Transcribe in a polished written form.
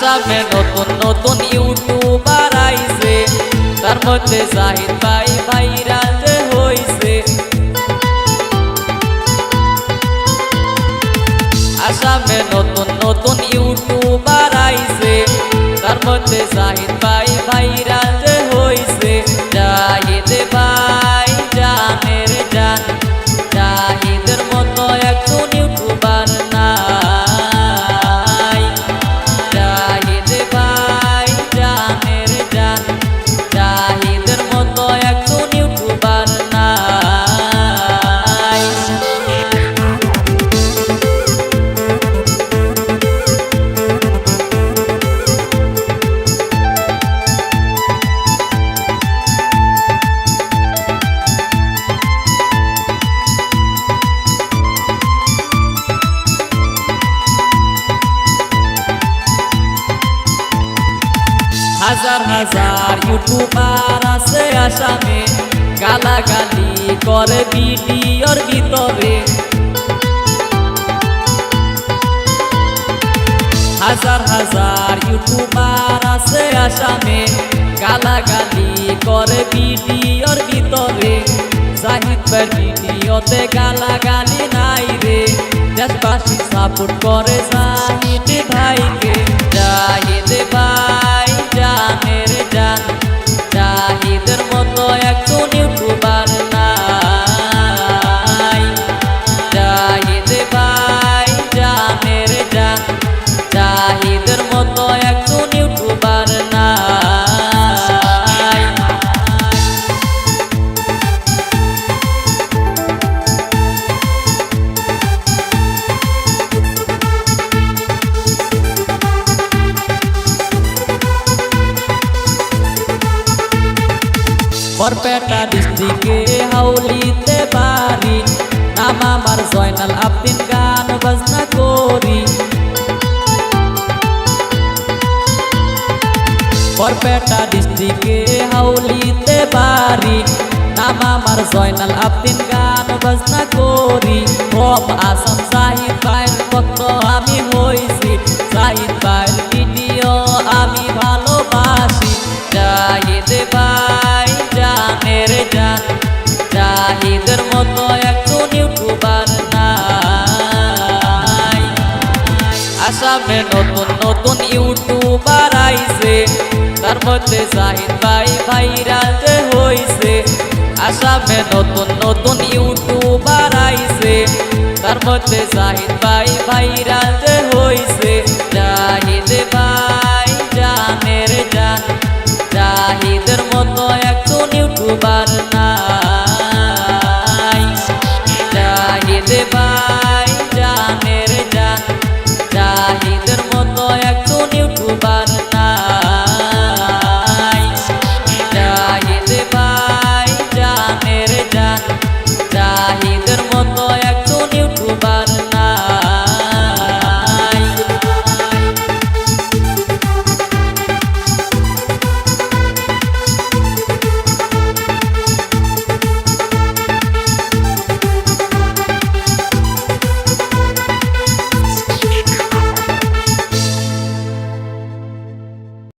আসামে নতুন নতুন ইউটিউবার আইছে, তার মধ্যে জাহিদ ভাই ভাইরাল যে হইছে। আসামে নতুন নতুন ইউটিউবার আইছে, তার মধ্যে জাহিদ ভাই ভাইরাল যে হইছে। জাহিদ ভাই জানের জান, জাহিদের মতো একজন ইউটিউবার নাই। জাহিদ ভাই জানের জান, জাহিদের মতো একজন ইউটিউবার নাই। হাজার হাজার ইউটিউবার আছে আসামে, গালাগালি করে ভিডিওর ভিতরে। হাজার হাজার ইউটিউবার আছে আসামে, গালাগালি করে ভিডিওর ভিতরে। জাহিদ ভাই ভিডিওতে গালাগালি নাই রে, দেশবাসী সাপোর্ট করে জাহিদ ভাইকে। জাহিদ ভাই জানের জান, জাহিদের মতো একজন ইউটিউবার নাই। জাহিদ ভাই জানের জান, জাহিদের মতো একজন ইউটিউবার নাই। বরপেটা ডিস্ট্রিক্টে হাউলিতে বাড়ি, নাম আমার জয়নাল আবদিন, গান বাজনা করি। বরপেটা ডিস্ট্রিক্টে হাউলিতে বাড়ি, নাম আমার জয়নাল আবদিন, গান বাজনা করি। হোম আসাম জাহিদ ভাইয়ের ভক্ত আমি হইছি, জাহিদ ভাইয়ের ভিডিও আমি ভালোবাসি। জাহিদ ভাই জানের জান, জাহিদের মতো একজন ইউটিউবার নাই। আসামে নতুন নতুন ইউটিউবার আইছে, তার মধ্যে জাহিদ ভাই ভাইরাল যে হইছে। আসামে নতুন নতুন ইউটিউবার আইছে, তার মধ্যে জাহিদ ভাই ভাইরাল যে হইছে। জাহিদ ভাই জানের জান, জাহিদের মতো একজন ইউটিউবার নাই। জাহিদ